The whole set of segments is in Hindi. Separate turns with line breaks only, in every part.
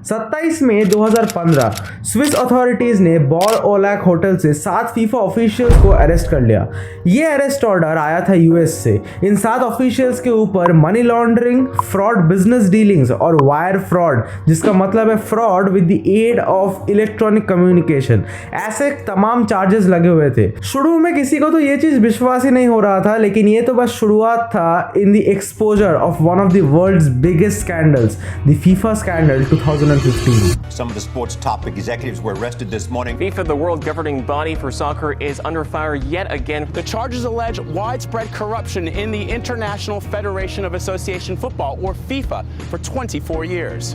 27 मई 2015 स्विस अथॉरिटीज ने बॉल ओलैक होटल से 7 फीफा ऑफिशियल्स को अरेस्ट कर लिया। ये अरेस्ट ऑर्डर आया था यूएस से। इन 7 ऑफिशियल्स के ऊपर money laundering, fraud, business dealings और वायर फ्रॉड, जिसका मतलब है fraud with the aid of electronic communication, ऐसे तमाम चार्जेस लगे हुए थे। शुरू में किसी को तो ये चीज विश्वास ही नहीं हो रहा था, लेकिन ये तो बस शुरुआत था in the exposure of one of the world's biggest scandals, the FIFA scandal 2015।
Some of the sports top executives were arrested this morning.
FIFA, the world governing body for soccer, is under fire yet again.
The charges allege widespread corruption in the International Federation of Association Football, or FIFA, for 24 years.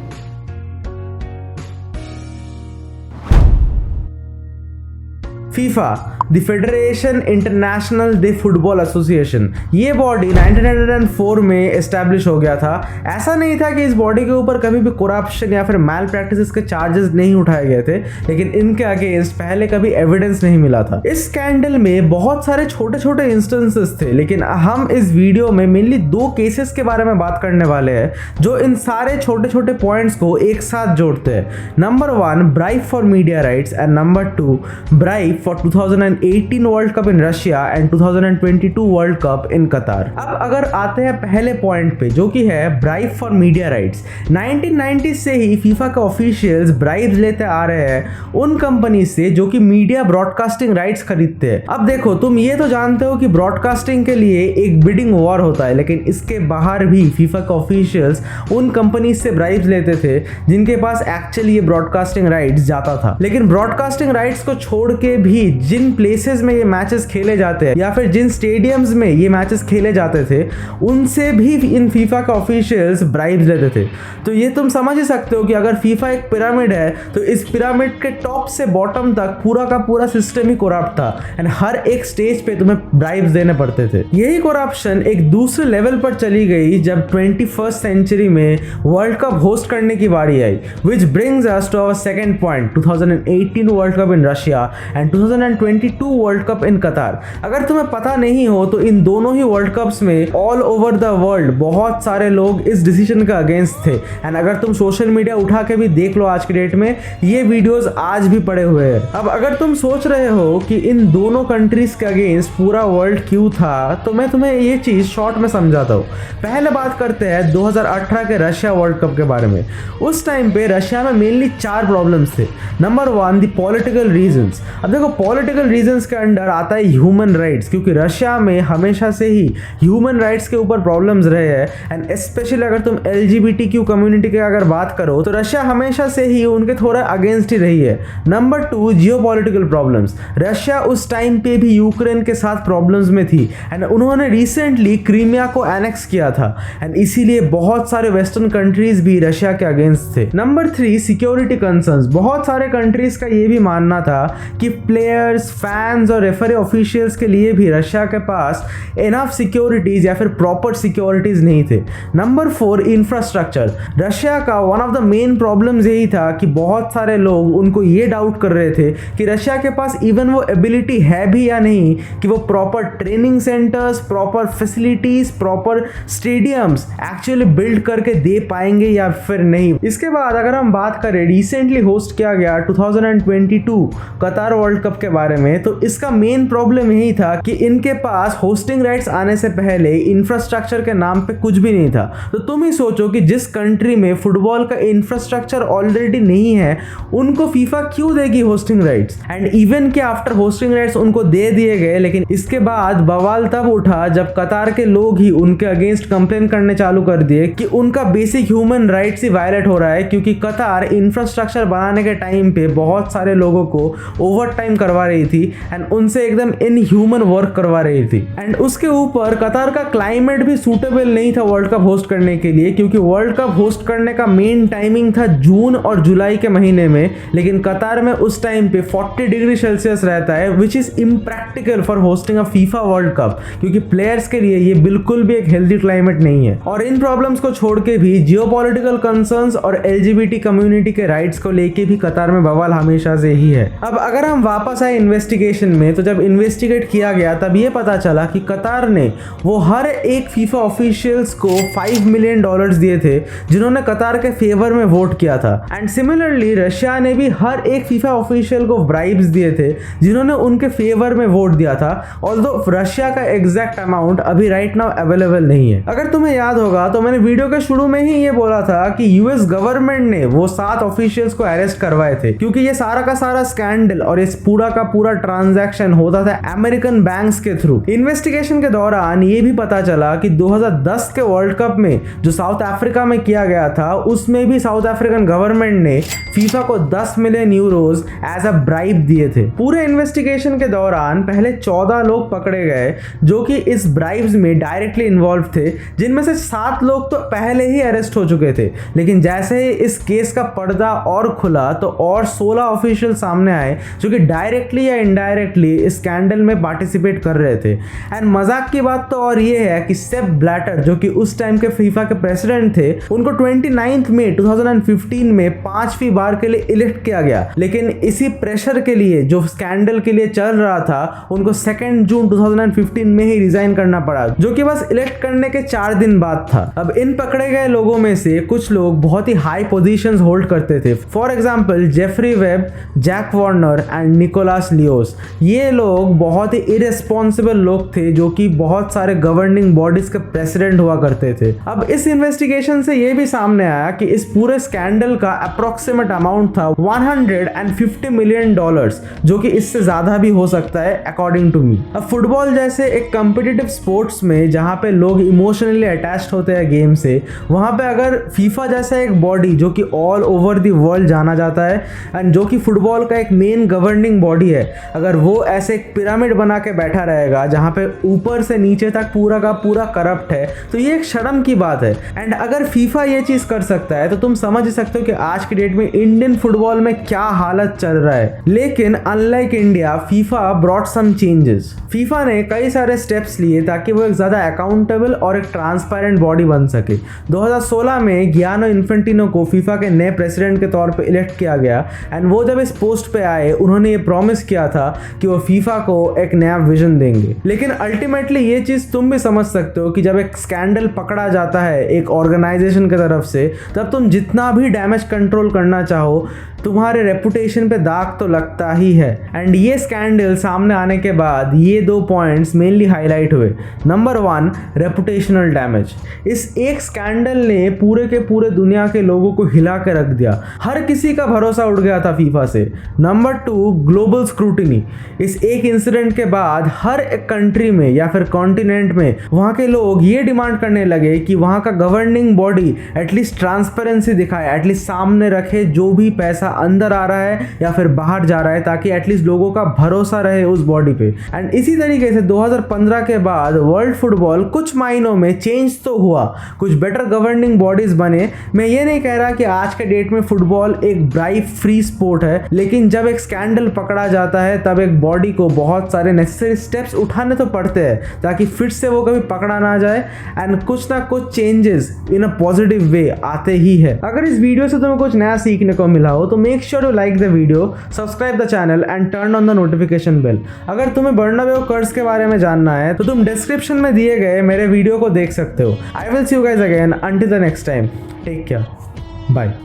FIFA, the federation international they football association, ये बॉडी 1904 में एस्टैब्लिश हो गया था। ऐसा नहीं था कि इस बॉडी के ऊपर कभी भी करप्शन या फिर मैल प्रैक्टिसेस के चार्जेस नहीं उठाए गए थे, लेकिन इनके अगेंस्ट पहले कभी एविडेंस नहीं मिला था। इस स्कैंडल में बहुत सारे छोटे छोटे इंस्टेंसेस थे, लेकिन हम इस वीडियो में मेनली 2 केसेस के बारे में बात करने वाले हैं जो इन सारे छोटे छोटे पॉइंट्स को एक साथ जोड़ते हैं। Number 1, bribe for media rights, and number 2, bribe for 2018 world cup in Russia and 2022 world cup in Qatar. अब अगर आते हैं पहले पॉइंट पे, जो कि है ब्राइब फॉर मीडिया राइट्स। 1990 से ही फीफा के ऑफिशियल्स ब्राइब लेते आ रहे हैं उन कंपनी से जो कि मीडिया ब्रॉडकास्टिंग राइट्स खरीदते हैं। अब देखो, तुम ये तो जानते हो कि ब्रॉडकास्टिंग के लिए एक बिडिंग वॉर होता है, लेकिन इसके बाहर भी फीफा के ऑफिशियल्स उन कंपनी से ब्राइब लेते थे जिनके पास एक्चुअली ये ब्रॉडकास्टिंग राइट्स जाता था। लेकिन ब्रॉडकास्टिंग राइट्स को छोड़ के भी जिन प्लेसेस में ये मैचेस खेले जाते हैं या फिर जिन स्टेडियम्स में ये मैचेस खेले जाते थे, उनसे भी इन फीफा का ऑफिशियल्स ब्राइब्स लेते थे। तो ये तुम समझ ही सकते हो कि अगर फीफा एक पिरामिड है तो इस पिरामिड के टॉप से बॉटम तक पूरा का पूरा सिस्टम ही करप्ट था, एंड हर एक स्टेज पे तुम्हें ब्राइब्स देने पड़ते थे। यही करप्शन एक दूसरे लेवल पर चली गई जब 21st सेंचुरी में वर्ल्ड कप होस्ट करने की बारी आई, which brings us to our second point, 2018 world cup in Russia and 2022 world cup in Qatar. अगर तुम्हें पता नहीं हो तो इन दोनों ही वर्ल्ड कप्स में ऑल ओवर द वर्ल्ड बहुत सारे लोग इस डिसीजन के अगेंस्ट थे, एंड अगर तुम सोशल मीडिया उठा के भी देख लो आज की डेट में, ये वीडियोस आज भी पड़े हुए हैं। अब अगर तुम सोच रहे हो कि इन दोनों कंट्रीज के अगेंस्ट पूरा वर्ल्ड क्यों था, तो मैं तुम्हें ये चीज शॉर्ट में समझाता हूँ। पहले बात करते हैं 2018 के रशिया वर्ल्ड कप के बारे में। उस टाइम पे रशिया में मेनली 4 प्रॉब्लम्स थे। Number 1, the political reasons. अब देखो, पॉलिटिकल रीजंस के अंडर आता है ह्यूमन राइट्स, क्योंकि रशिया में हमेशा से ही ह्यूमन राइट्स के ऊपर प्रॉब्लम्स रहे हैं, एंड स्पेशली अगर तुम LGBTQ कम्युनिटी की अगर बात करो तो रशिया हमेशा से ही उनके थोड़ा अगेंस्ट ही रही है। Number 2, geopolitical problems. रशिया उस टाइम पे भी यूक्रेन के साथ प्रॉब्लम्स में थी, एंड उन्होंने रिसेंटली क्रीमिया को एनेक्स किया था, एंड इसीलिए बहुत सारे वेस्टर्न कंट्रीज भी रशिया के अगेंस्ट थे। Number 3, security concerns. बहुत सारे कंट्रीज का ये भी मानना था कि प्लेयर्स, फैंस और रेफरी ऑफिशियल्स के लिए भी रशिया के पास इनफ सिक्योरिटीज या फिर प्रॉपर सिक्योरिटीज नहीं थे। Number 4, infrastructure. रशिया का one of the main problems यही था कि बहुत सारे लोग उनको ये डाउट कर रहे थे कि रशिया के पास इवन वो एबिलिटी है भी या नहीं कि वो proper training centres, proper facilities, proper stadiums actually build करके दे पाएंगे या फिर नहीं। इसके बाद अगर हम बात करें रिसेंटली होस्ट किया गया 2022 कतार वर्ल्ड कप के बारे में, तो इसका मेन प्रॉब्लम यही था कि इनके पास होस्टिंग राइट्स आने से पहले इंफ्रास्ट्रक्चर के नाम पे कुछ भी नहीं था। तो तुम ही सोचो कि जिस कंट्री में फुटबॉल का इंफ्रास्ट्रक्चर ऑलरेडी नहीं है, उनको फीफा क्यों देगी होस्टिंग राइट्स? एंड इवन के आफ्टर होस्टिंग राइट्स उनको दे दिए गए, लेकिन इसके बाद बवाल तब उठा जब कतार के लोग ही उनके अगेंस्ट कंप्लेन करने चालू कर दिए कि उनका बेसिक ह्यूमन राइट्स ही वायलेट हो रहा है, क्योंकि कतार इंफ्रास्ट्रक्चर बनाने के टाइम पे बहुत सारे लोगों को ओवर टाइम करवा रही थी, एंड उनसे एकदम इनह्यूमन वर्क करवा रही थी। एंड उसके ऊपर कतार का क्लाइमेट भी सूटेबल नहीं था वर्ल्ड कप होस्ट करने के लिए, क्योंकि वर्ल्ड कप होस्ट करने का मेन टाइमिंग था जून और जुलाई के महीने में, लेकिन कतार में उस टाइम पे 40 डिग्री सेल्सियस रहता है, which is impractical for hosting a FIFA world cup, क्योंकि प्लेयर्स के लिए ये बिल्कुल भी एक हेल्दी क्लाइमेट नहीं है। और इन प्रॉब्लम्स को छोड़ के भी जियोपॉलिटिकल कंसर्न्स और LGBT कम्युनिटी के राइट्स को लेके भी कतार में बवाल हमेशा से ही है। अब अगर हम वापस वापस आए इन्वेस्टिगेशन में, तो जब इन्वेस्टिगेट किया गया तब ये पता चला कि कतार ने वो हर एक फीफा ऑफिशियल्स को $5 मिलियन दिए थे जिन्होंने कतार के फेवर में वोट किया था। एंड सिमिलरली रशिया ने भी हर एक फीफा ऑफिशियल को ब्राइब्स दिए थे जिन्होंने उनके फेवर में वोट दिया था। ऑल्दो रशिया का एग्जैक्ट अमाउंट अभी राइट नाउ अवेलेबल नहीं है। अगर तुम्हें याद होगा तो मैंने वीडियो के शुरू में ही ये बोला था कि यूएस गवर्नमेंट ने वो 7 ऑफिशियल्स को अरेस्ट करवाए थे, क्योंकि ये सारा का सारा स्कैंडल और इस पूरा का पूरा ट्रांजैक्शन होता था अमेरिकन बैंक्स के थ्रू। इन्वेस्टिगेशन के दौरान ये भी पता चला कि 2010 के वर्ल्ड कप में जो साउथ अफ्रीका में किया गया था, उसमें भी साउथ अफ्रीकन गवर्नमेंट ने फीफा को 10 million euros as a bribe दिए थे। पूरे इन्वेस्टिगेशन के दौरान पहले 14 लोग पकड़े गए जो कि इस ब्राइब्स में डायरेक्टली इन्वॉल्व थे, जिनमें से 7 लोग तो पहले ही अरेस्ट हो चुके थे। लेकिन जैसे ही इस केस का पर्दा और खुला तो और 16 ऑफिशियल सामने आए जो कि डायरेक्टली या इनडायरेक्टली इस स्कैंडल में पार्टिसिपेट कर रहे थे। एंड मजाक की बात तो और ये है कि सेप ब्लैटर जो कि उस टाइम के फीफा के प्रेसिडेंट थे, उनको 29 मई 2015 में 5वीं बार के लिए इलेक्ट किया गया। लेकिन इसी प्रेशर के लिए जो स्कैंडल के लिए चल रहा था, उनको 2 जून 2015 में ही रिजाइन करना पड़ा, जो कि बस इलेक्ट करने के 4 दिन बाद था। अब इन पकड़े गए लोगों में से कुछ लोग बहुत ही हाई पोजीशंस होल्ड करते थे। For example Jeffrey Webb, Jack Warner and Nicolas Leoz. ये लोग बहुत ही इरेस्पॉन्सिबल लोग थे जो कि बहुत सारे गवर्निंग बॉडीज के प्रेसिडेंट हुआ करते थे। अब इस इन्वेस्टिगेशन से ये भी सामने आया कि इस पूरे स्कैंडल का अप्रोक्सीमेट अमाउंट था $150 मिलियन, जो कि इससे ज्यादा भी हो सकता है अकॉर्डिंग टू मी। अब फुटबॉल जैसे एक कॉम्पिटिटिव स्पोर्ट्स में जहां पे लोग इमोशनली अटैच्ड होते हैं गेम से, वहां पे अगर फीफा जैसा एक बॉडी जो कि ऑल ओवर द वर्ल्ड जाना जाता है एंड जो कि फुटबॉल का एक मेन गवर्निंग बॉडी है, अगर वो ऐसे एक पिरामिड बना के बैठा रहेगा जहां पे ऊपर से नीचे तक पूरा का पूरा करप्ट है, तो ये एक शर्म की बात है। एंड अगर फीफा ये चीज कर सकता है तो तुम समझ सकते हो कि आज की डेट में इंडियन फुटबॉल में क्या हालत चल रहा है। लेकिन unlike India, FIFA brought some changes. FIFA ने कई सारे स्टेप्स लिए ताकि वो एक ज्यादा अकाउंटेबल और एक ट्रांसपेरेंट बॉडी बन सके। 2016 में गियानो इन्फेंटिनो को फीफा के नए प्रेसिडेंट के तौर पे इलेक्ट किया गया एंड वो जब इस पोस्ट पे आए, उन्होंने ये प्रॉमिस किया था कि वो फीफा को एक नया विजन देंगे। लेकिन अल्टीमेटली ये चीज तुम भी समझ सकते हो कि जब एक स्कैंडल पकड़ा जाता है एक ऑर्गेनाइजेशन की तरफ से, तब तुम जितना भी डैमेज कंट्रोल करना चाहो, तुम्हारे रेपुटेशन पे दाग तो लगता ही है। एंड ये स्कैंडल सामने आने के बाद ये 2 पॉइंट्स मेनली हाईलाइट हुए। Number 1, reputational damage. इस एक स्कैंडल ने पूरे के पूरे दुनिया के लोगों को हिला के रख दिया। हर किसी का भरोसा उठ गया था फीफा से। Number 2, global scrutiny. इस एक इंसिडेंट के बाद हर एक कंट्री में या फिर कॉन्टिनेंट में वहाँ के लोग ये डिमांड करने लगे कि वहाँ का गवर्निंग बॉडी एटलीस्ट ट्रांसपेरेंसी दिखाए, एटलीस्ट सामने रखे जो भी पैसा अंदर आ रहा है या फिर बाहर जा रहा है, ताकि एटलीस्ट लोगों का भरोसा रहे उस बॉडी पे। एंड इसी तरीके से 2015 के बाद वर्ल्ड फुटबॉल कुछ महीनों में चेंज तो हुआ, कुछ बेटर गवर्निंग बॉडीज बने। मैं ये नहीं कह रहा कि आज के डेट में फुटबॉल एक ब्राइब फ्री स्पोर्ट है, लेकिन जब एक स्कैंडल पकड़ा जाता है तब एक बॉडी को बहुत सारे नेसेसरी स्टेप्स उठाने तो पड़ते हैं ताकि फिर से वो कभी पकड़ा ना जाए एंड कुछ ना कुछ changes in a positive way आते ही है। अगर इस वीडियो से तुम्हें कुछ नया सीखने को मिला हो तो make sure to like the video, subscribe the channel and turn on the notification bell. अगर तुम्हें बर्नाबेउ कर्ज के बारे में जानना है तो तुम डिस्क्रिप्शन में दिए गए मेरे वीडियो को देख सकते हो। I will see you guys again until the next time, take care, bye.